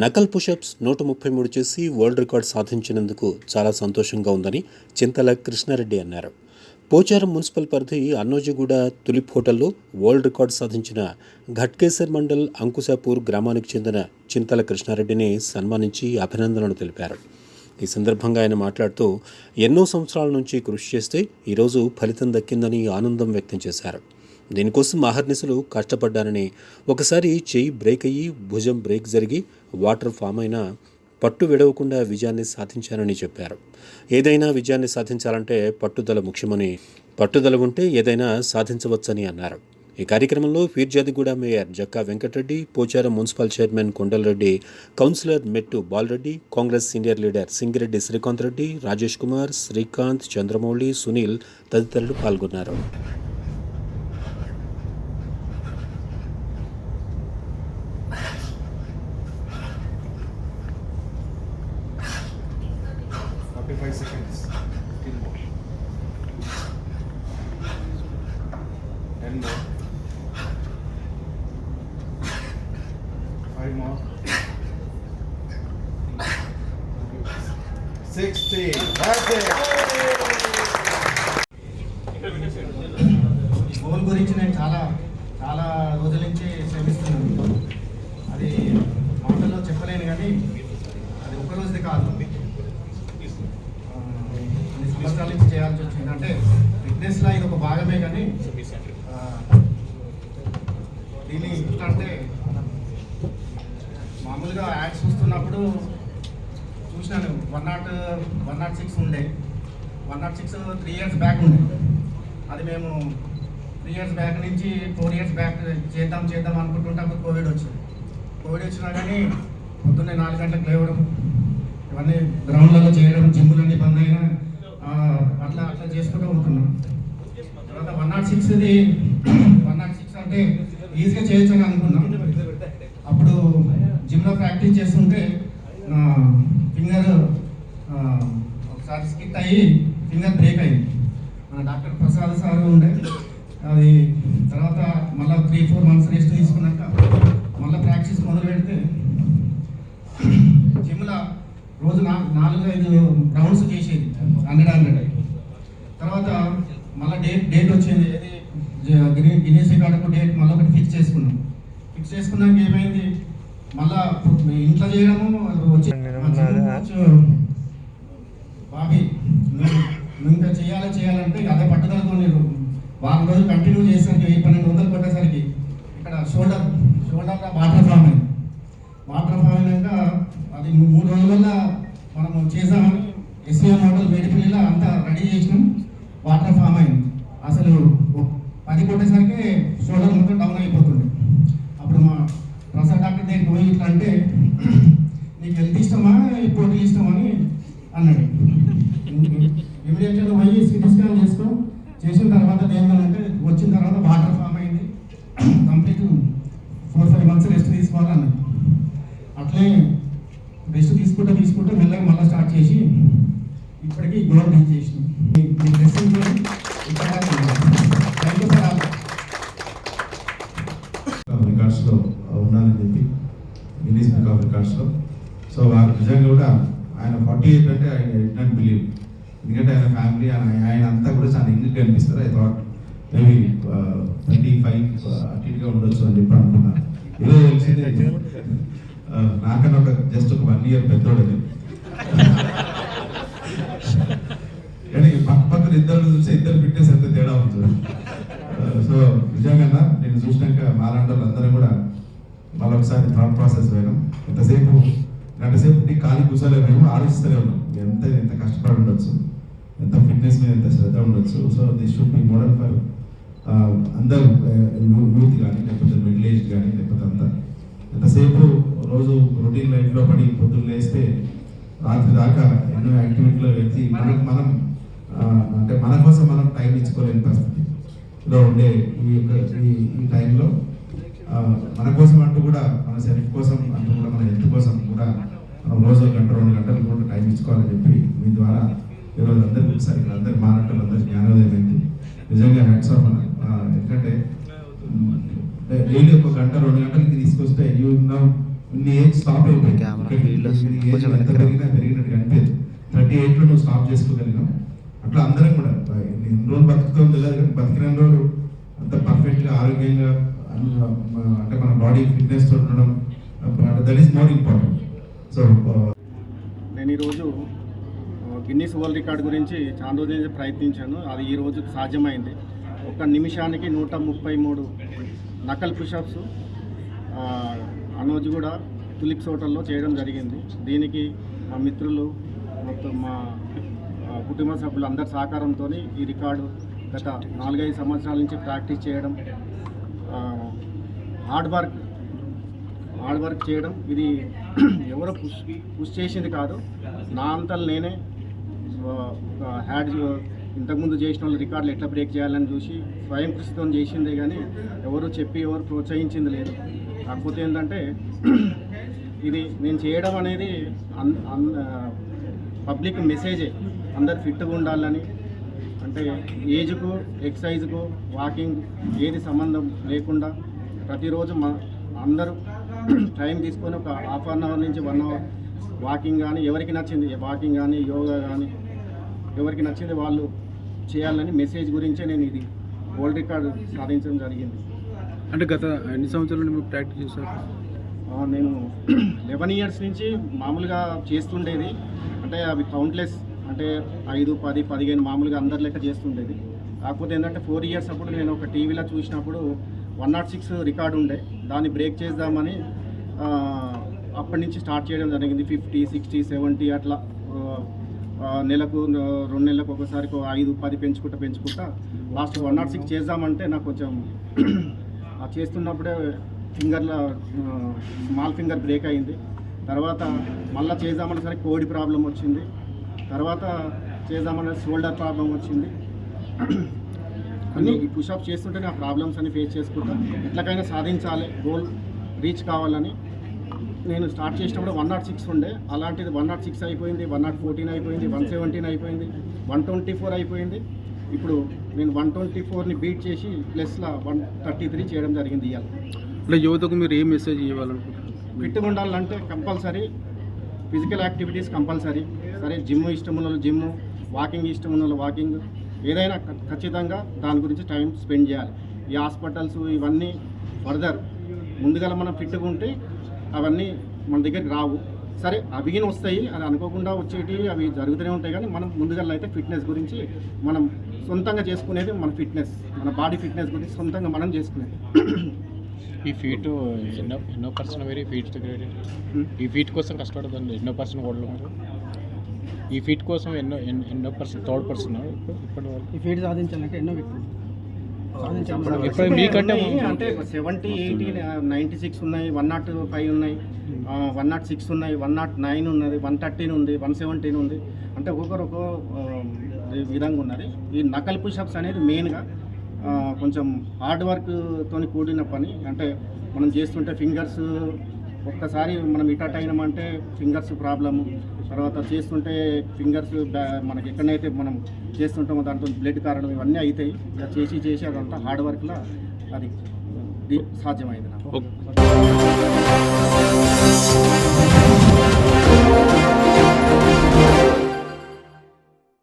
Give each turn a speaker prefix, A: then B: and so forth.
A: నకల్ push-ups 133 చేసి world record సాధించినందుకు చాలా సంతోషంగా ఉందని చింతల కృష్ణారెడ్డి అన్నారు. పోచారం మున్సిపల్ పరిధి అన్నోజిగూడ తులిప్ హోటల్లో వరల్డ్ రికార్డు సాధించిన ఘట్కేసర్ మండల్ అంకుశాపూర్ గ్రామానికి చెందిన చింతల కృష్ణారెడ్డిని సన్మానించి అభినందనలు తెలిపారు. ఈ సందర్భంగా ఆయన మాట్లాడుతూ ఎన్నో సంవత్సరాల నుంచి కృషి చేస్తే ఈరోజు ఫలితం దక్కిందని ఆనందం వ్యక్తం చేశారు. దీనికోసం అహర్నిశలు కష్టపడ్డానని, ఒకసారి చెయ్యి బ్రేక్ అయ్యి భుజం బ్రేక్ జరిగి వాటర్ ఫామ్ అయినా పట్టు విడవకుండా విజయాన్ని సాధించానని చెప్పారు. ఏదైనా విజయాన్ని సాధించాలంటే పట్టుదల ముఖ్యమని, పట్టుదల ఉంటే ఏదైనా సాధించవచ్చని అన్నారు. ఈ కార్యక్రమంలో Peerzadiguda mayor Jakka Venkatareddy, Pocharam municipal chairman Kondalareddy, councillor Mettu Balareddy, Congress senior leader Singireddy Srikanth Reddy, Rajesh Kumar, Srikanth, Chandramouli, Sunil తదితరులు పాల్గొన్నారు.
B: seconds. 15 more. 10 more. 5 more. 60. That's it.
C: Goal గురించి నేను చాలా రోజుల నుంచి శ్రమిస్తున్నాను. అది మాటల్లో చెప్పలేను, కానీ అది ఒక రోజుది కాదు, సంవత్సరాల నుంచి చేయాల్సి వచ్చింది. అంటే ఫిట్నెస్లో ఇది ఒక భాగమే, కానీ దీన్ని అంటే మామూలుగా యాడ్స్ చూస్తున్నప్పుడు చూసినాను. 106 ఉండే, 106 3 years బ్యాక్ ఉండే. అది మేము 3 years బ్యాక్ నుంచి 4 years బ్యాక్ చేద్దాం అనుకుంటుంటే అప్పుడు కోవిడ్ వచ్చినా కానీ పొద్దున్నే 4 గంటలకు లేవడం, ఇవన్నీ గ్రౌండ్లలో చేయడం, జిమ్లన్నీ బంద్ అయినా అట్లా చేసుకుంటూ ఉంటున్నాం. తర్వాత 106 అంటే ఈజీగా చేయొచ్చు అని అనుకున్నాం. అప్పుడు జిమ్లో ప్రాక్టీస్ చేస్తుంటే ఫింగర్ ఒకసారి స్కిట్ అయ్యి ఫింగర్ బ్రేక్ అయింది. మన డాక్టర్ ప్రసాద్ సార్ ఉండే. అది తర్వాత మళ్ళీ 3-4 months రెస్ట్ తీసుకున్నాక మళ్ళీ ప్రాక్టీస్ మొదలు పెడితే జిమ్లో రోజు 4-5 రౌండ్స్ చేసేది 100. తర్వాత మళ్ళీ డేట్ వచ్చింది, ఏది గిన్నెస్ రికార్డుకు డేట్ మళ్ళీ ఒకటి ఫిక్స్ చేసుకున్నాక ఏమైంది, మళ్ళా ఇంట్లో చేయడము వచ్చి బాబీ నువ్వు ఇంకా చేయాలంటే అదే పట్టుదలతో నేను వారం రోజులు కంటిన్యూ చేసరికి 1200 కొట్టేసరికి ఇక్కడ షోల్డర్లో వాటర్ ఫామ్ అయినాక అది 3 రోజులలో మనము చేసామని ఎస్వీఎం హోటల్ వేడిపల్లిలో అంతా రెడీ చేసినాం. వాటర్ ఫామ్ అయింది. అసలు 10 కొట్టేసరికి షోల్డర్ మొత్తం డౌన్ అయిపోతుంది. అప్పుడు మా ప్రసాద్ డాక్టర్ దగ్గరికి పోయి ఇట్లా అంటే, నీకు హెల్త్ ఇష్టమా పోటీ ఇష్టమా అని అన్నాడు. ఇమీడియట్గా పోయి సిటీ స్కాన్ చేసిన తర్వాత ఏంటంటే వచ్చిన తర్వాత వాటర్ ఫామ్ అయింది. కంప్లీట్ 4-5 months రెస్ట్ తీసుకోవాలన్నది. అట్లే రెస్ట్ తీసుకుంటే మెల్లగా మళ్ళీ స్టార్ట్ చేసి ఇప్పటికీ గోల్ రీచ్ చేసినాం.
D: రికార్డ్స్లో ఉండాలని చెప్పి గిన్నీస్ బుక్ ఆఫ్ రికార్డ్స్లో. సో వారు నిజంగా కూడా ఆయన 48 అంటే ఆయన ఇట్ నాట్ బిలీవ్. ఎందుకంటే ఆయన ఫ్యామిలీ ఆయన అంతా కూడా చాలా ఇంగ్లీష్ కనిపిస్తారు. ఐ థాట్ మేబీ 25 అటు ఇటుగా ఉండొచ్చు అని చెప్పి అనుకున్నాను. ఏదో తెలిసిందే నాకన్నా జస్ట్ ఒక 1 year పెద్దోడని. కానీ పక్కన ఇద్దరు చూస్తే ఇద్దరు ఫిట్నెస్ ఎంత తేడా ఉంటుంది. సో నిజంగా నేను చూసినాక మాలాంటి అందరూ కూడా మళ్ళొకసారి థాట్ ప్రాసెస్ పోయినాం. గంట సేపు ఖాళీ కూర్చోలేమేమో ఆలోచిస్తూనే ఉన్నాం. ఎంత కష్టపడి ఉండొచ్చు, ఎంత ఫిట్నెస్ మీద ఎంత శ్రద్ధ ఉండొచ్చు. So this should be model for అందరూ, యూత్ కానీ లేకపోతే మిడిల్ ఏజ్ కానీ లేకపోతే అంతా. ఎంతసేపు రోజు రొటీన్ లైఫ్లో పడి పొద్దున్న లేస్తే రాత్రి దాకా ఎన్నో యాక్టివిటీలో వెళ్తే మనం అంటే మన కోసం మనం టైం ఇచ్చుకోలేని పరిస్థితిలో ఉండే ఈ టైంలో మన కోసం అంటూ కూడా, మన సెల్ఫ్ కోసం అంటూ కూడా, మన హెల్త్ కోసం కూడా మనం రోజు 1-2 గంటలు కూడా టైం ఇచ్చుకోవాలని చెప్పి మీ ద్వారా ఈరోజు అందరికీ ఒకసారి ఇక్కడ అందరికి మానట్లు అందరికి జ్ఞానోదయం అయింది. నిజంగా హ్యాట్స్ ఆఫ్. ఎందుకంటే డైలీ 1-2 గంటలకి తీసుకొస్తే యూ నౌ నీ ఏజ్ స్టాప్ అయిపోయింది.
E: కెమెరా ఫీల్డ్ వస్తుంది.
D: నీ ఏజ్
E: కొంచెం
D: ఎంత
E: వెనక్కి రా.
D: పెరిగినట్టు అనిపించదు. 38లో నువ్వు స్టాప్ చేసుకోగలిగినావు. అట్లా అందరం కూడా ఎన్ని రోజులు బతుకుతుందో తెలియదు కానీ బతికిన రోజులు అంత పర్ఫెక్ట్గా ఆరోగ్యంగా అంటే మన బాడీ ఫిట్నెస్ తో ఉండడం that is more important. So
C: నేను ఈరోజు గిన్నీస్ వరల్డ్ రికార్డ్ గురించి చాలా రోజుల నుంచి ప్రయత్నించాను. అది ఈ రోజు సాధ్యమైంది. ఒక నిమిషానికి 133 నకల్ పుషప్స్ అనోజ్ కూడా తులిప్స్ హోటల్లో చేయడం జరిగింది. దీనికి మా మిత్రులు మొత్తం మా కుటుంబ సభ్యులు అందరి సహకారంతో ఈ రికార్డు గత 4-5 సంవత్సరాల నుంచి ప్రాక్టీస్ చేయడం, హార్డ్ వర్క్ చేయడం, ఇది ఎవరో పుష్ చేసింది కాదు, నా అంతలు నేనే ఇంతకుముందు చేసిన వాళ్ళు రికార్డులు ఎట్లా బ్రేక్ చేయాలని చూసి స్వయం కృషితో చేసిందే కానీ ఎవరు ప్రోత్సహించింది లేదు. కాకపోతే ఏంటంటే ఇది నేను చేయడం అనేది పబ్లిక్ మెసేజే, అందరు ఫిట్గా ఉండాలని. అంటే ఏజ్కు ఎక్సర్సైజ్కు వాకింగ్ ఏది సంబంధం లేకుండా ప్రతిరోజు అందరూ టైం తీసుకొని ఒక హాఫ్ అన్ అవర్ నుంచి 1 అవర్ వాకింగ్ కానీ, ఎవరికి నచ్చింది వాకింగ్ కానీ యోగా కానీ ఎవరికి నచ్చింది వాళ్ళు చేయాలని మెసేజ్ గురించే నేను ఇది వరల్డ్ రికార్డు సాధించడం జరిగింది.
F: అంటే గత ఎన్ని సంవత్సరాల నుండి మీరు ప్రాక్టీస్ చేశారు?
C: నేను 11 ఇయర్స్ నుంచి మామూలుగా చేస్తుండేది. అంటే అవి కౌంట్లెస్, అంటే 5, 10, 15 మామూలుగా అందరి లెక్క చేస్తుండేది. కాకపోతే ఏంటంటే 4 ఇయర్స్ అప్పుడు నేను ఒక టీవీలో చూసినప్పుడు 106 రికార్డు ఉండే, దాన్ని బ్రేక్ చేద్దామని అప్పటి నుంచి స్టార్ట్ చేయడం జరిగింది. 50, 60, 70 అట్లా నెలకు 2 నెలలకు ఒకసారి 5, 10 పెంచుకుంటా లాస్ట్ 106 చేద్దామంటే నాకు కొంచెం చేస్తున్నప్పుడే ఫింగర్లో స్మాల్ ఫింగర్ బ్రేక్ అయింది. తర్వాత మళ్ళీ చేద్దామనే సరే కోడి ప్రాబ్లం వచ్చింది. తర్వాత చేద్దామనే షోల్డర్ ప్రాబ్లం వచ్చింది. అన్నీ ఈ పుషప్ చేస్తుంటే ఆ ప్రాబ్లమ్స్ అన్ని ఫేస్ చేసుకుంటా ఎట్లకైనా సాధించాలి, గోల్ రీచ్ కావాలని నేను స్టార్ట్ చేసినప్పుడు 106 ఉండే, అలాంటిది 106 అయిపోయింది, 114 అయిపోయింది, 117 అయిపోయింది, 124 అయిపోయింది. ఇప్పుడు నేను 124ని బీట్ చేసి ప్లస్లో 133 చేయడం జరిగింది. ఇవాళ
F: అంటే యువతకు మీరు ఏ మెసేజ్ ఇవ్వాలనుకుంటున్నారు?
C: ఫిట్గా ఉండాలంటే కంపల్సరీ ఫిజికల్ యాక్టివిటీస్ కంపల్సరీ. సరే జిమ్ ఇష్టం ఉన్న వాళ్ళు జిమ్, వాకింగ్ ఇష్టం ఉన్న వాళ్ళు వాకింగ్, ఏదైనా ఖచ్చితంగా దాని గురించి టైం స్పెండ్ చేయాలి. ఈ హాస్పిటల్స్ ఇవన్నీ ఫర్దర్ ముందుగా మనం ఫిట్గా ఉంటే అవన్నీ మన దగ్గరికి రావు. సరే అవిగిన వస్తాయి, అది అనుకోకుండా వచ్చేటి అవి జరుగుతూనే ఉంటాయి. కానీ మనం ముందుగా అయితే ఫిట్నెస్ గురించి మనం సొంతంగా చేసుకునేది మన ఫిట్నెస్, మన బాడీ ఫిట్నెస్ గురించి సొంతంగా మనం చేసుకునేది.
G: ఈ ఫీట్ ఎన్నో పర్సన్ వెరీ ఫీట్ ఈ ఫీట్ కోసం కష్టపడదండి ఎన్నో పర్సన్ కూడా ఉన్నారు. ఈ ఫీట్ కోసం ఎన్నో పర్సన్ థర్డ్ పర్సన్ ఇప్పటి వరకు
H: ఈ ఫీట్ సాధించాలంటే ఎన్నో వ్యక్తులు
G: ఇప్పుడు మీకంటే
C: అంటే 70, 80, 96 ఉన్నాయి, 105 ఉన్నాయి, 106 ఉన్నాయి, 109 ఉన్నది, 113 ఉంది, 117 ఉంది. అంటే ఒక్కొక్కరు విధంగా ఉన్నది. ఈ నకల్ పుషప్స్ అనేది మెయిన్గా కొంచెం హార్డ్ వర్క్తో కూడిన పని. అంటే మనం చేస్తుంటే ఫింగర్స్ ఒక్కసారి మనం ఇటట్ అయినామంటే ఫింగర్స్ ప్రాబ్లము, తర్వాత చేస్తుంటే ఫింగర్స్ మనకి ఎక్కడైతే మనం చేస్తుంటామో దాంట్లో బ్లడ్ కారణం ఇవన్నీ అవుతాయి. ఇలా చేసి అదంతా హార్డ్ వర్క్లో అది సాధ్యమైంది నాకు.